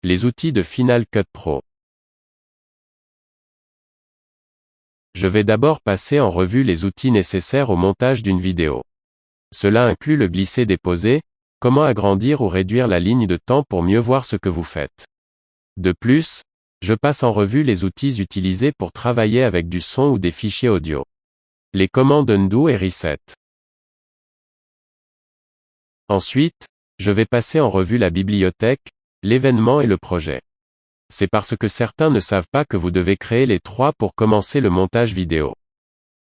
Les outils de Final Cut Pro. Je vais d'abord passer en revue les outils nécessaires au montage d'une vidéo. Cela inclut le glisser-déposer, comment agrandir ou réduire la ligne de temps pour mieux voir ce que vous faites. De plus, je passe en revue les outils utilisés pour travailler avec du son ou des fichiers audio. Les commandes Undo et Reset. Ensuite, je vais passer en revue la bibliothèque, l'événement et le projet. C'est parce que certains ne savent pas que vous devez créer les trois pour commencer le montage vidéo.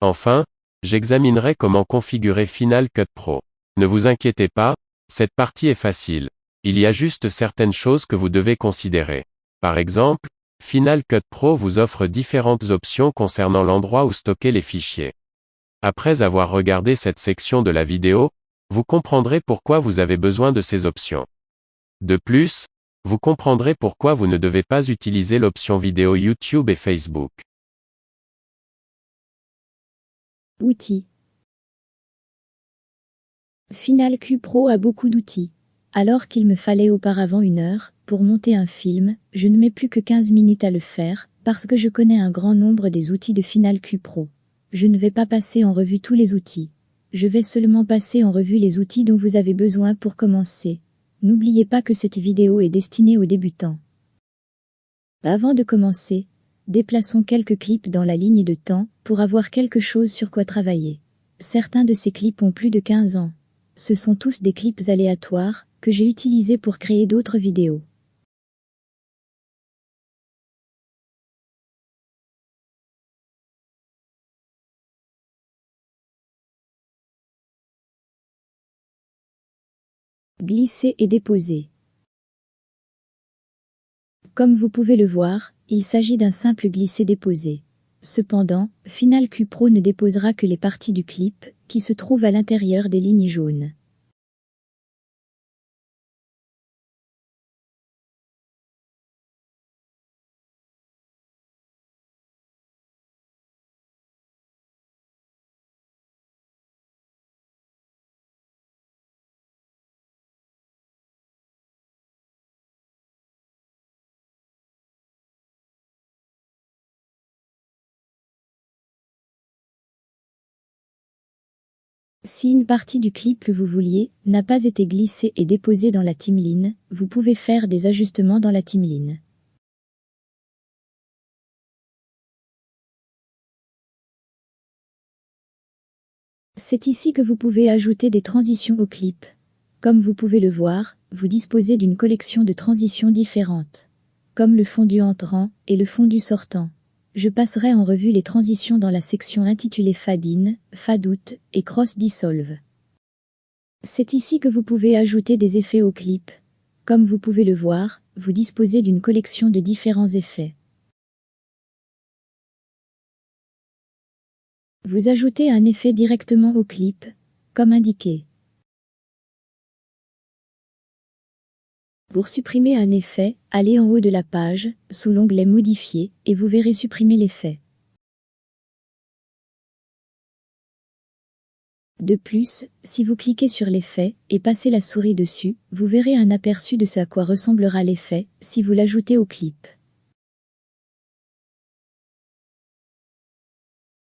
Enfin, j'examinerai comment configurer Final Cut Pro. Ne vous inquiétez pas, cette partie est facile. Il y a juste certaines choses que vous devez considérer. Par exemple, Final Cut Pro vous offre différentes options concernant l'endroit où stocker les fichiers. Après avoir regardé cette section de la vidéo, vous comprendrez pourquoi vous avez besoin de ces options. De plus, vous comprendrez pourquoi vous ne devez pas utiliser l'option vidéo YouTube et Facebook. Outils. Final Cut Pro a beaucoup d'outils. Alors qu'il me fallait auparavant 1 heure pour monter un film, je ne mets plus que 15 minutes à le faire, parce que je connais un grand nombre des outils de Final Cut Pro. Je ne vais pas passer en revue tous les outils. Je vais seulement passer en revue les outils dont vous avez besoin pour commencer. N'oubliez pas que cette vidéo est destinée aux débutants. Avant de commencer, déplaçons quelques clips dans la ligne de temps pour avoir quelque chose sur quoi travailler. Certains de ces clips ont plus de 15 ans. Ce sont tous des clips aléatoires que j'ai utilisés pour créer d'autres vidéos. Glisser et déposer. Comme vous pouvez le voir, il s'agit d'un simple glisser-déposer. Cependant, Final Cut Pro ne déposera que les parties du clip qui se trouvent à l'intérieur des lignes jaunes. Si une partie du clip que vous vouliez n'a pas été glissée et déposée dans la timeline, vous pouvez faire des ajustements dans la timeline. C'est ici que vous pouvez ajouter des transitions au clip. Comme vous pouvez le voir, vous disposez d'une collection de transitions différentes, comme le fondu entrant et le fondu sortant. Je passerai en revue les transitions dans la section intitulée Fade In, Fade Out et Cross Dissolve. C'est ici que vous pouvez ajouter des effets au clip. Comme vous pouvez le voir, vous disposez d'une collection de différents effets. Vous ajoutez un effet directement au clip, comme indiqué. Pour supprimer un effet, allez en haut de la page, sous l'onglet Modifier, et vous verrez supprimer l'effet. De plus, si vous cliquez sur l'effet et passez la souris dessus, vous verrez un aperçu de ce à quoi ressemblera l'effet si vous l'ajoutez au clip.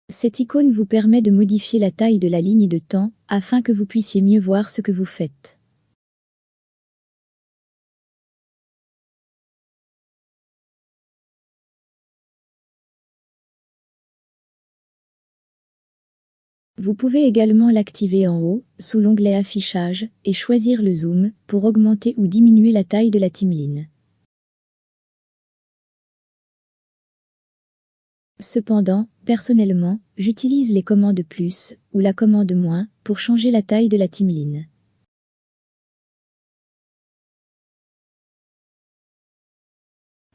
Cette icône vous permet de modifier la taille de la ligne de temps afin que vous puissiez mieux voir ce que vous faites. Vous pouvez également l'activer en haut, sous l'onglet Affichage, et choisir le zoom pour augmenter ou diminuer la taille de la timeline. Cependant, personnellement, j'utilise les commandes plus ou la commande moins pour changer la taille de la timeline.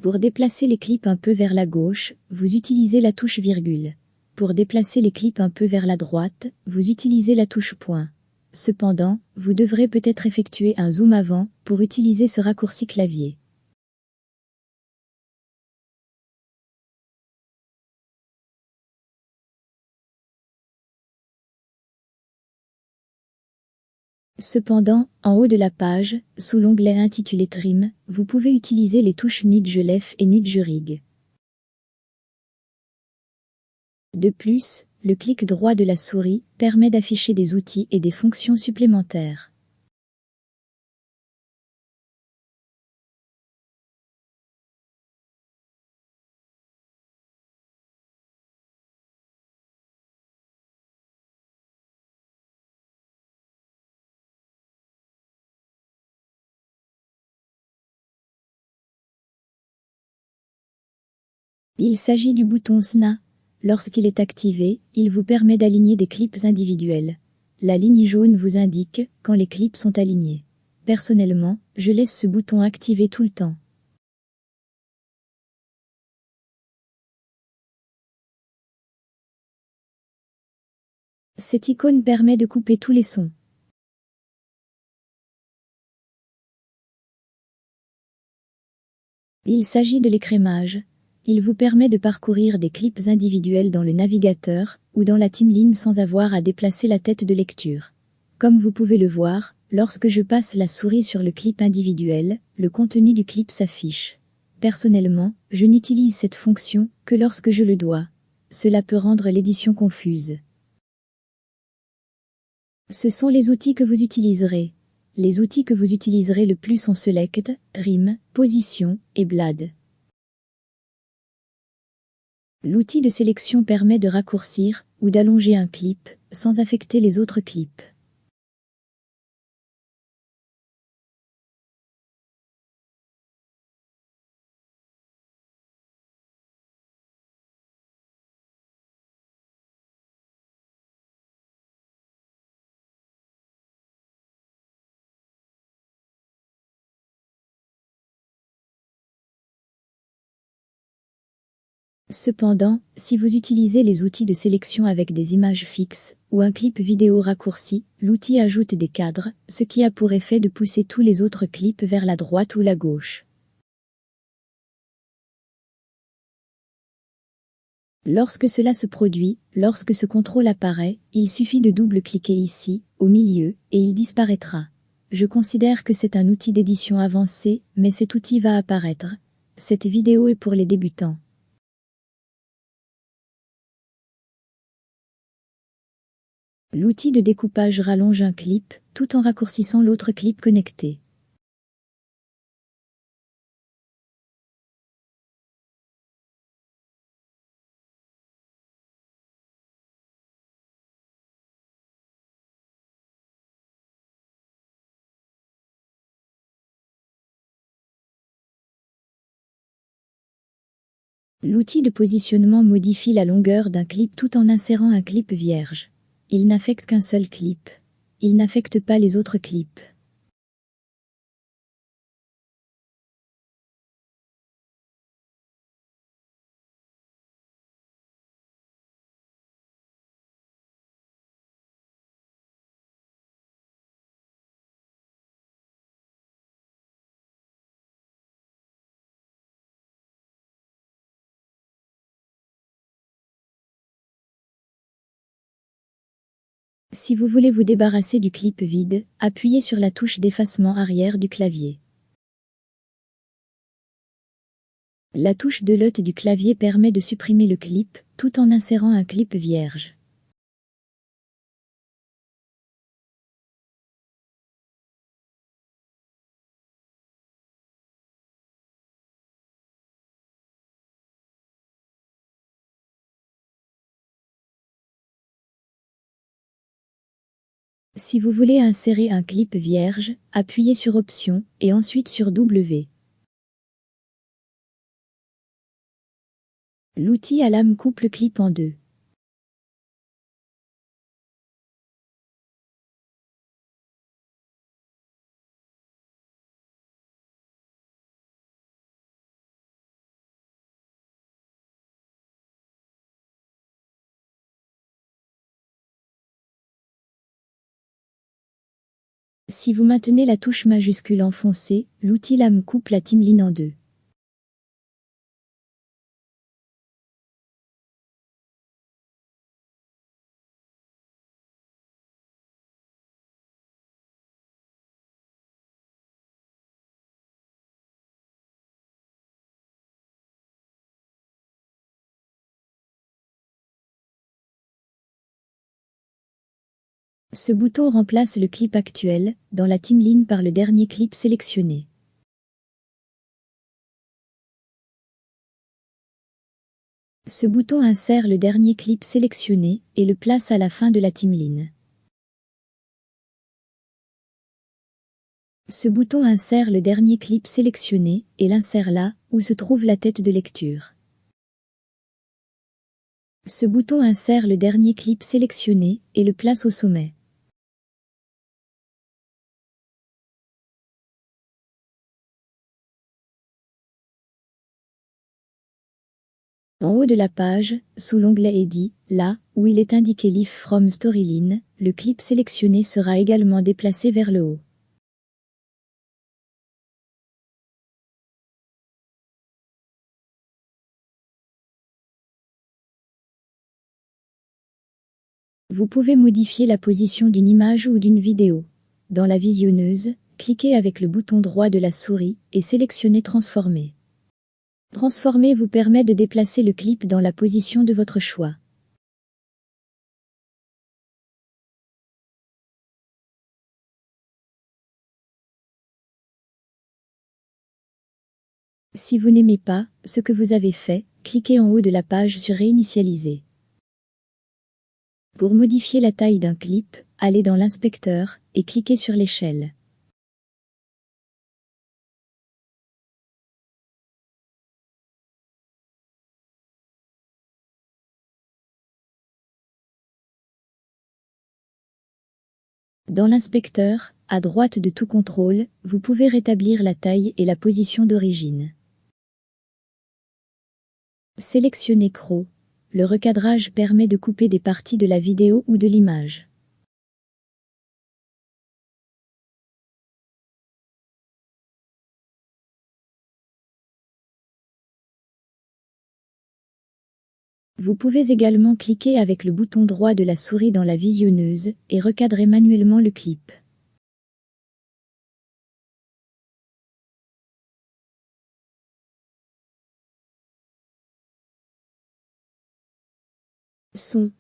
Pour déplacer les clips un peu vers la gauche, vous utilisez la touche virgule. Pour déplacer les clips un peu vers la droite, vous utilisez la touche point. Cependant, vous devrez peut-être effectuer un zoom avant pour utiliser ce raccourci clavier. Cependant, en haut de la page, sous l'onglet intitulé Trim, vous pouvez utiliser les touches Nudge Left et Nudge Rig. De plus, le clic droit de la souris permet d'afficher des outils et des fonctions supplémentaires. Il s'agit du bouton SNA. Lorsqu'il est activé, il vous permet d'aligner des clips individuels. La ligne jaune vous indique quand les clips sont alignés. Personnellement, je laisse ce bouton activé tout le temps. Cette icône permet de couper tous les sons. Il s'agit de l'écrémage. Il vous permet de parcourir des clips individuels dans le navigateur ou dans la timeline sans avoir à déplacer la tête de lecture. Comme vous pouvez le voir, lorsque je passe la souris sur le clip individuel, le contenu du clip s'affiche. Personnellement, je n'utilise cette fonction que lorsque je le dois. Cela peut rendre l'édition confuse. Ce sont les outils que vous utiliserez. Les outils que vous utiliserez le plus sont Select, Trim, Position et Blade. L'outil de sélection permet de raccourcir ou d'allonger un clip sans affecter les autres clips. Cependant, si vous utilisez les outils de sélection avec des images fixes ou un clip vidéo raccourci, l'outil ajoute des cadres, ce qui a pour effet de pousser tous les autres clips vers la droite ou la gauche. Lorsque cela se produit, lorsque ce contrôle apparaît, il suffit de double-cliquer ici, au milieu, et il disparaîtra. Je considère que c'est un outil d'édition avancé, mais cet outil va apparaître. Cette vidéo est pour les débutants. L'outil de découpage rallonge un clip, tout en raccourcissant l'autre clip connecté. L'outil de positionnement modifie la longueur d'un clip tout en insérant un clip vierge. Il n'affecte qu'un seul clip. Il n'affecte pas les autres clips. Si vous voulez vous débarrasser du clip vide, appuyez sur la touche d'effacement arrière du clavier. La touche Delete du clavier permet de supprimer le clip, tout en insérant un clip vierge. Si vous voulez insérer un clip vierge, appuyez sur Option et ensuite sur W. L'outil à lame coupe le clip en deux. Si vous maintenez la touche majuscule enfoncée, l'outil lame coupe la timeline en deux. Ce bouton remplace le clip actuel, dans la timeline par le dernier clip sélectionné. Ce bouton insère le dernier clip sélectionné et le place à la fin de la timeline. Ce bouton insère le dernier clip sélectionné et l'insère là où se trouve la tête de lecture. Ce bouton insère le dernier clip sélectionné et le place au sommet. En haut de la page, sous l'onglet Edit, là où il est indiqué Leaf from Storyline, le clip sélectionné sera également déplacé vers le haut. Vous pouvez modifier la position d'une image ou d'une vidéo. Dans la visionneuse, cliquez avec le bouton droit de la souris et sélectionnez Transformer. Transformer vous permet de déplacer le clip dans la position de votre choix. Si vous n'aimez pas ce que vous avez fait, cliquez en haut de la page sur Réinitialiser. Pour modifier la taille d'un clip, allez dans l'inspecteur et cliquez sur l'échelle. Dans l'inspecteur, à droite de tout contrôle, vous pouvez rétablir la taille et la position d'origine. Sélectionnez Crow. Le recadrage permet de couper des parties de la vidéo ou de l'image. Vous pouvez également cliquer avec le bouton droit de la souris dans la visionneuse et recadrer manuellement le clip. Son.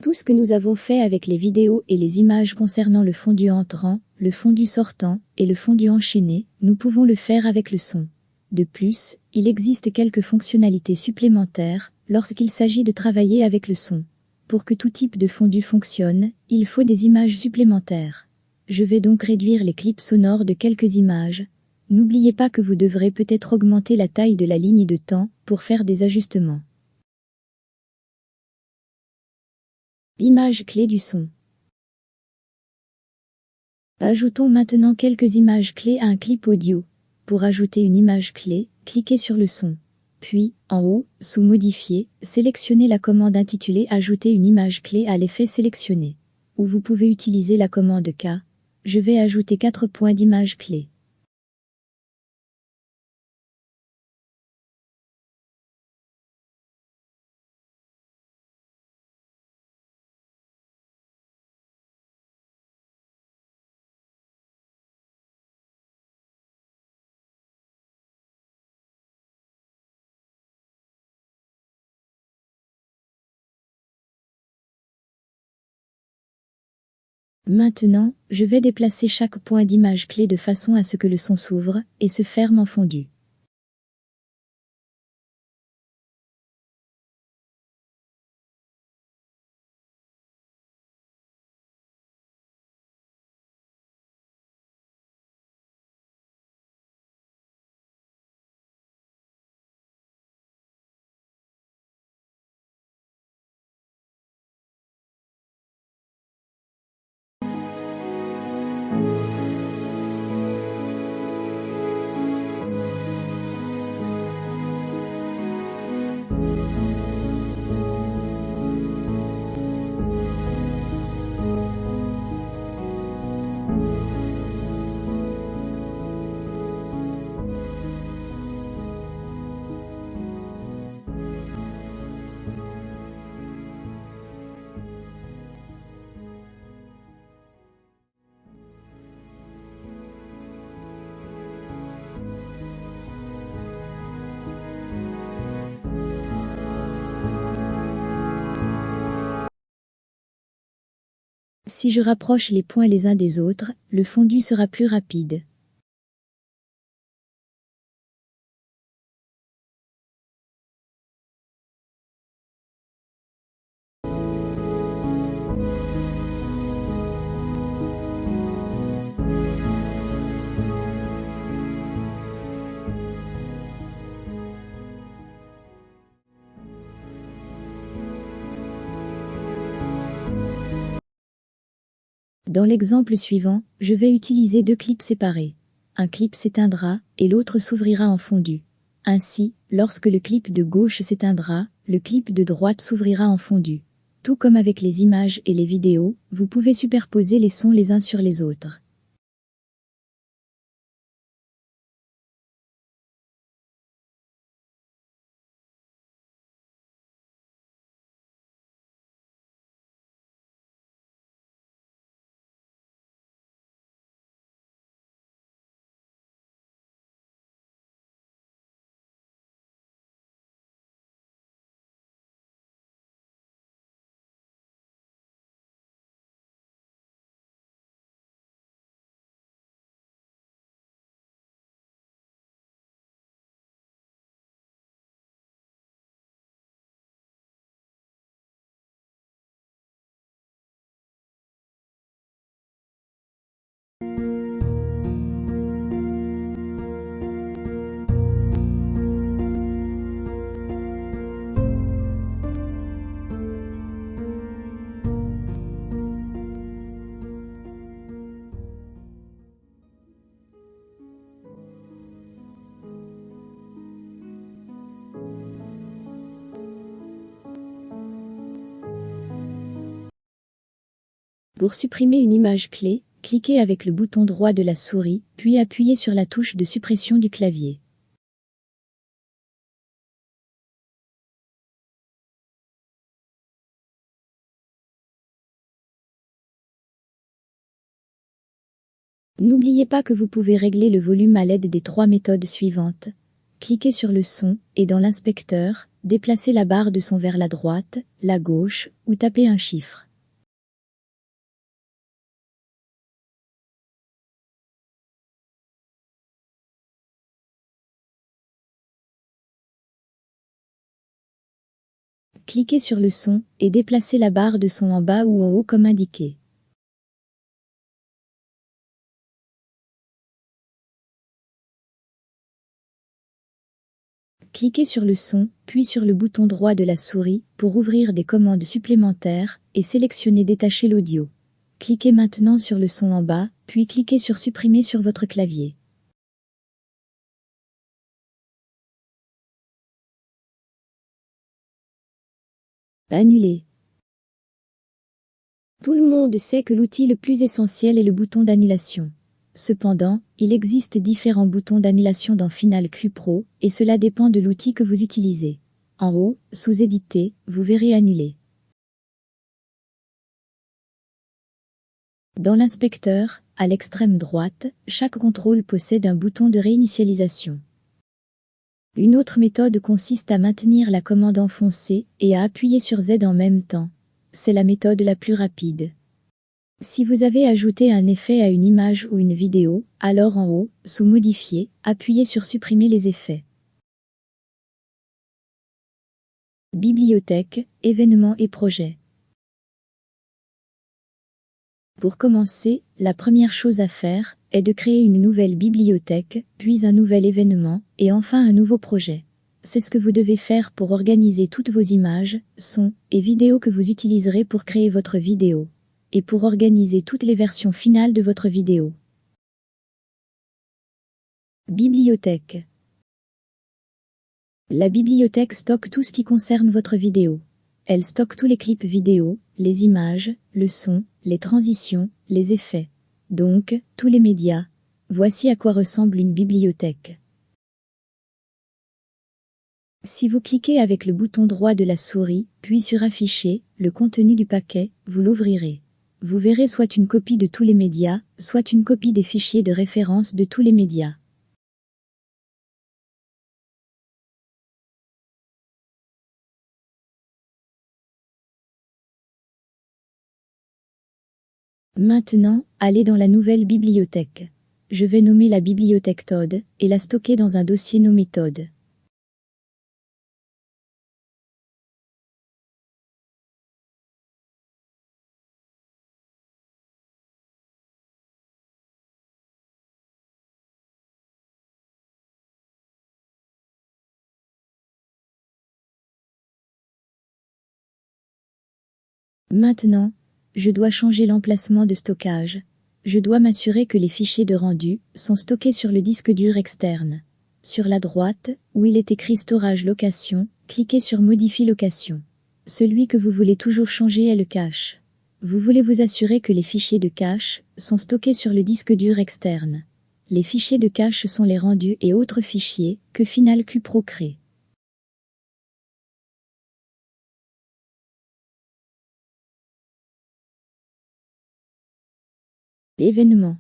Tout ce que nous avons fait avec les vidéos et les images concernant le fondu entrant, le fondu sortant et le fondu enchaîné, nous pouvons le faire avec le son. De plus, il existe quelques fonctionnalités supplémentaires lorsqu'il s'agit de travailler avec le son. Pour que tout type de fondu fonctionne, il faut des images supplémentaires. Je vais donc réduire les clips sonores de quelques images. N'oubliez pas que vous devrez peut-être augmenter la taille de la ligne de temps pour faire des ajustements. Image clé du son. Ajoutons maintenant quelques images clés à un clip audio. Pour ajouter une image clé, cliquez sur le son. Puis, en haut, sous Modifier, sélectionnez la commande intitulée Ajouter une image clé à l'effet sélectionné. Ou vous pouvez utiliser la commande K. Je vais ajouter 4 points d'image clé. Maintenant, je vais déplacer chaque point d'image clé de façon à ce que le son s'ouvre et se ferme en fondu. Si je rapproche les points les uns des autres, le fondu sera plus rapide. Dans l'exemple suivant, je vais utiliser deux clips séparés. Un clip s'éteindra et l'autre s'ouvrira en fondu. Ainsi, lorsque le clip de gauche s'éteindra, le clip de droite s'ouvrira en fondu. Tout comme avec les images et les vidéos, vous pouvez superposer les sons les uns sur les autres. Pour supprimer une image clé, cliquez avec le bouton droit de la souris, puis appuyez sur la touche de suppression du clavier. N'oubliez pas que vous pouvez régler le volume à l'aide des trois méthodes suivantes. Cliquez sur le son et dans l'inspecteur, déplacez la barre de son vers la droite, la gauche ou tapez un chiffre. Cliquez sur le son et déplacez la barre de son en bas ou en haut comme indiqué. Cliquez sur le son, puis sur le bouton droit de la souris pour ouvrir des commandes supplémentaires et sélectionnez Détacher l'audio. Cliquez maintenant sur le son en bas, puis cliquez sur Supprimer sur votre clavier. Annuler. Tout le monde sait que l'outil le plus essentiel est le bouton d'annulation. Cependant, il existe différents boutons d'annulation dans Final Cut Pro, et cela dépend de l'outil que vous utilisez. En haut, sous Éditer, vous verrez Annuler. Dans l'inspecteur, à l'extrême droite, chaque contrôle possède un bouton de réinitialisation. Une autre méthode consiste à maintenir la commande enfoncée et à appuyer sur Z en même temps. C'est la méthode la plus rapide. Si vous avez ajouté un effet à une image ou une vidéo, alors en haut, sous Modifier, appuyez sur Supprimer les effets. Bibliothèque, événements et projets. Pour commencer, la première chose à faire est de créer une nouvelle bibliothèque, puis un nouvel événement, et enfin un nouveau projet. C'est ce que vous devez faire pour organiser toutes vos images, sons et vidéos que vous utiliserez pour créer votre vidéo, et pour organiser toutes les versions finales de votre vidéo. Bibliothèque. La bibliothèque stocke tout ce qui concerne votre vidéo. Elle stocke tous les clips vidéo, les images, le son, les transitions, les effets. Donc, tous les médias. Voici à quoi ressemble une bibliothèque. Si vous cliquez avec le bouton droit de la souris, puis sur Afficher, le contenu du paquet, vous l'ouvrirez. Vous verrez soit une copie de tous les médias, soit une copie des fichiers de référence de tous les médias. Maintenant, allez dans la nouvelle bibliothèque. Je vais nommer la bibliothèque Todd et la stocker dans un dossier nommé Todd. Maintenant, je dois changer l'emplacement de stockage. Je dois m'assurer que les fichiers de rendu sont stockés sur le disque dur externe. Sur la droite, où il est écrit Storage Location, cliquez sur Modifie location. Celui que vous voulez toujours changer est le cache. Vous voulez vous assurer que les fichiers de cache sont stockés sur le disque dur externe. Les fichiers de cache sont les rendus et autres fichiers que Final Cut Pro crée. L'événement.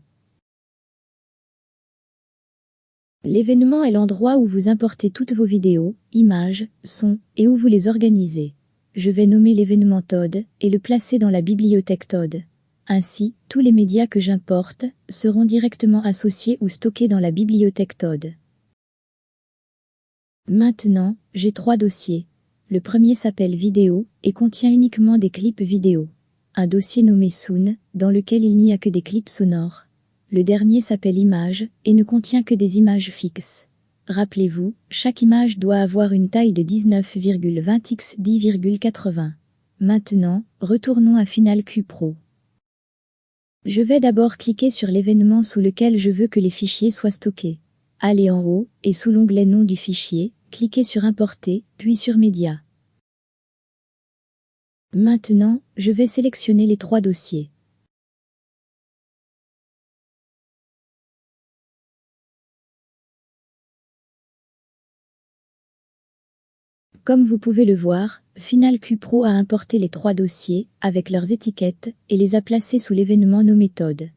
L'événement est l'endroit où vous importez toutes vos vidéos, images, sons, et où vous les organisez. Je vais nommer l'événement Todd et le placer dans la bibliothèque Todd. Ainsi, tous les médias que j'importe seront directement associés ou stockés dans la bibliothèque Todd. Maintenant, j'ai 3 dossiers. Le premier s'appelle Vidéo et contient uniquement des clips vidéo. Un dossier nommé Soon, dans lequel il n'y a que des clips sonores. Le dernier s'appelle Images et ne contient que des images fixes. Rappelez-vous, chaque image doit avoir une taille de 19,20 x 10,80. Maintenant, retournons à Final Cut Pro. Je vais d'abord cliquer sur l'événement sous lequel je veux que les fichiers soient stockés. Allez en haut, et sous l'onglet Nom du fichier, cliquez sur Importer, puis sur Médias. Maintenant, je vais sélectionner les 3 dossiers. Comme vous pouvez le voir, Final Cut Pro a importé les 3 dossiers, avec leurs étiquettes, et les a placés sous l'événement nommé Todd.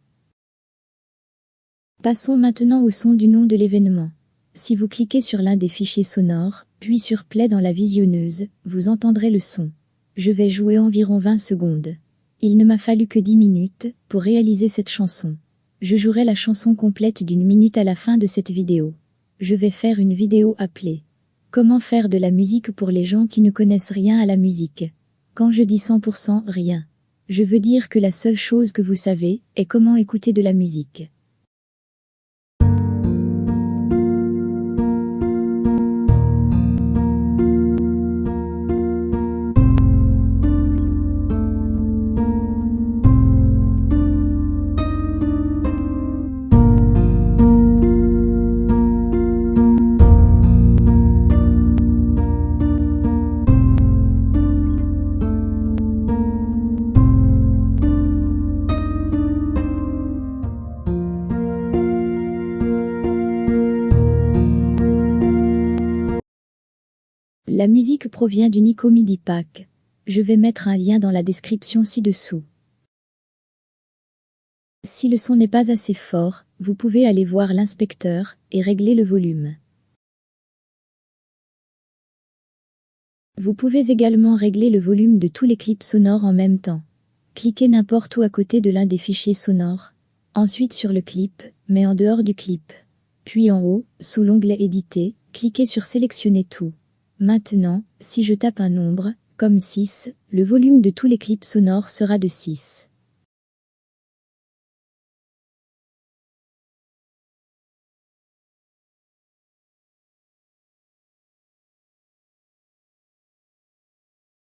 Passons maintenant au son du nom de l'événement. Si vous cliquez sur l'un des fichiers sonores, puis sur Play dans la visionneuse, vous entendrez le son. Je vais jouer environ 20 secondes. Il ne m'a fallu que 10 minutes pour réaliser cette chanson. Je jouerai la chanson complète d'1 minute à la fin de cette vidéo. Je vais faire une vidéo appelée « Comment faire de la musique pour les gens qui ne connaissent rien à la musique ?» Quand je dis 100% rien, je veux dire que la seule chose que vous savez est comment écouter de la musique. La musique provient du Nico MIDI Pack. Je vais mettre un lien dans la description ci-dessous. Si le son n'est pas assez fort, vous pouvez aller voir l'inspecteur et régler le volume. Vous pouvez également régler le volume de tous les clips sonores en même temps. Cliquez n'importe où à côté de l'un des fichiers sonores. Ensuite sur le clip, mais en dehors du clip. Puis en haut, sous l'onglet Éditer, cliquez sur Sélectionner tout. Maintenant, si je tape un nombre, comme 6, le volume de tous les clips sonores sera de 6.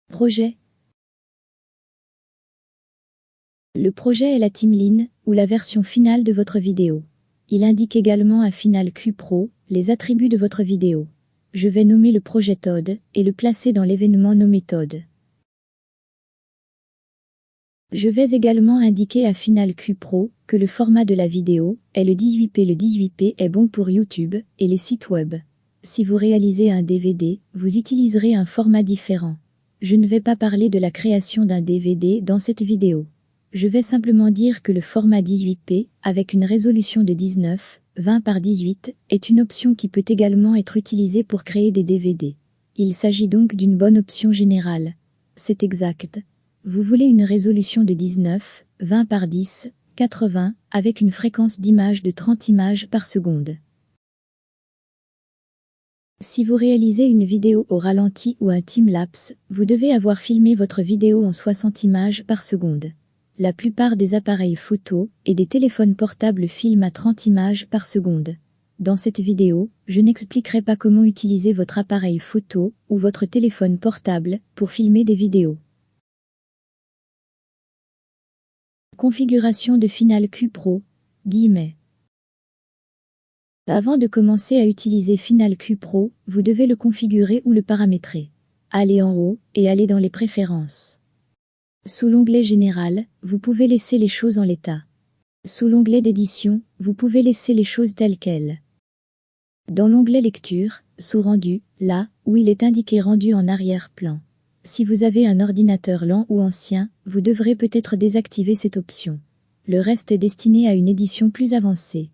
Projet. Le projet est la timeline, ou la version finale de votre vidéo. Il indique également à Final Cut Pro les attributs de votre vidéo. Je vais nommer le projet Todd et le placer dans l'événement nommé Todd. Je vais également indiquer à Final Cut Pro que le format de la vidéo est le 18p. Le 18p est bon pour YouTube et les sites web. Si vous réalisez un DVD, vous utiliserez un format différent. Je ne vais pas parler de la création d'un DVD dans cette vidéo. Je vais simplement dire que le format 18p, avec une résolution de 19:20 par 18, est une option qui peut également être utilisée pour créer des DVD. Il s'agit donc d'une bonne option générale. C'est exact. Vous voulez une résolution de 19:20 20 par 10, 80, avec une fréquence d'image de 30 images par seconde. Si vous réalisez une vidéo au ralenti ou un time-lapse, vous devez avoir filmé votre vidéo en 60 images par seconde. La plupart des appareils photo et des téléphones portables filment à 30 images par seconde. Dans cette vidéo, je n'expliquerai pas comment utiliser votre appareil photo ou votre téléphone portable pour filmer des vidéos. Configuration de Final Cut Pro, guillemets. Avant de commencer à utiliser Final Cut Pro, vous devez le configurer ou le paramétrer. Allez en haut et allez dans les préférences. Sous l'onglet Général, vous pouvez laisser les choses en l'état. Sous l'onglet d'édition, vous pouvez laisser les choses telles quelles. Dans l'onglet Lecture, sous Rendu, là où il est indiqué Rendu en arrière-plan. Si vous avez un ordinateur lent ou ancien, vous devrez peut-être désactiver cette option. Le reste est destiné à une édition plus avancée.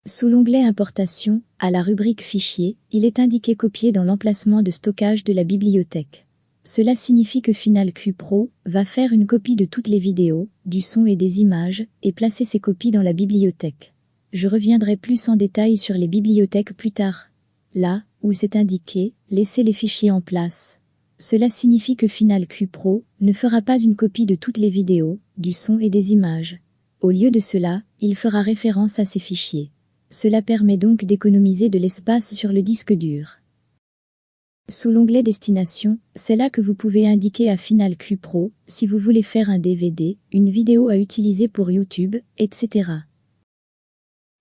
Sous l'onglet Importation, à la rubrique Fichier, il est indiqué Copier dans l'emplacement de stockage de la bibliothèque. Cela signifie que Final Cut Pro va faire une copie de toutes les vidéos, du son et des images, et placer ces copies dans la bibliothèque. Je reviendrai plus en détail sur les bibliothèques plus tard. Là où c'est indiqué, laissez les fichiers en place. Cela signifie que Final Cut Pro ne fera pas une copie de toutes les vidéos, du son et des images. Au lieu de cela, il fera référence à ces fichiers. Cela permet donc d'économiser de l'espace sur le disque dur. Sous l'onglet Destination, c'est là que vous pouvez indiquer à Final Cut Pro si vous voulez faire un DVD, une vidéo à utiliser pour YouTube, etc.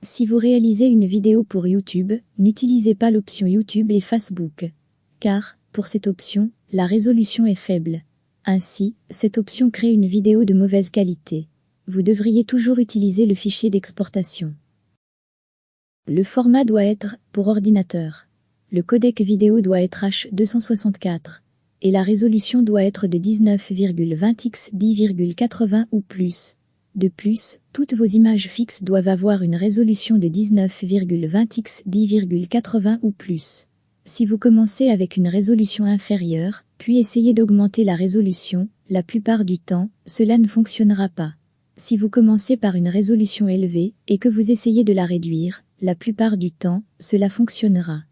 Si vous réalisez une vidéo pour YouTube, n'utilisez pas l'option YouTube et Facebook. Car, pour cette option, la résolution est faible. Ainsi, cette option crée une vidéo de mauvaise qualité. Vous devriez toujours utiliser le fichier d'exportation. Le format doit être pour ordinateur. Le codec vidéo doit être H264. Et la résolution doit être de 19,20 x 10,80 ou plus. De plus, toutes vos images fixes doivent avoir une résolution de 19,20 x 10,80 ou plus. Si vous commencez avec une résolution inférieure, puis essayez d'augmenter la résolution, la plupart du temps, cela ne fonctionnera pas. Si vous commencez par une résolution élevée et que vous essayez de la réduire, la plupart du temps, cela fonctionnera.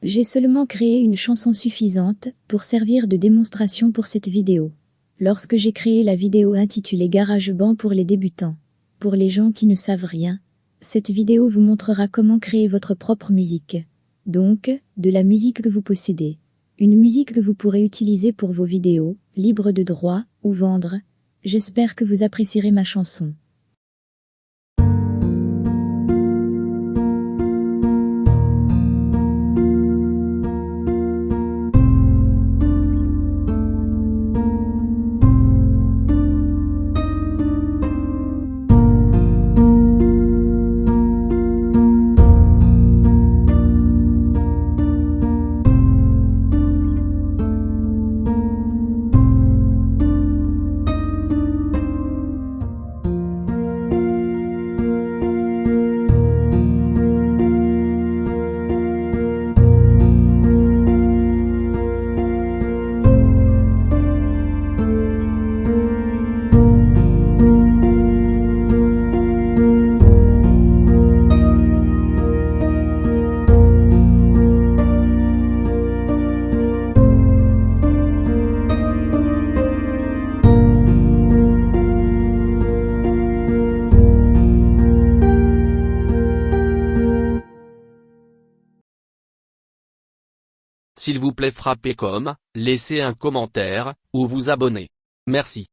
J'ai seulement créé une chanson suffisante pour servir de démonstration pour cette vidéo. Lorsque j'ai créé la vidéo intitulée GarageBand pour les débutants. Pour les gens qui ne savent rien, cette vidéo vous montrera comment créer votre propre musique. Donc, de la musique que vous possédez. Une musique que vous pourrez utiliser pour vos vidéos, libre de droit, ou vendre. J'espère que vous apprécierez ma chanson. S'il vous plaît frappez comme, laissez un commentaire, ou vous abonner. Merci.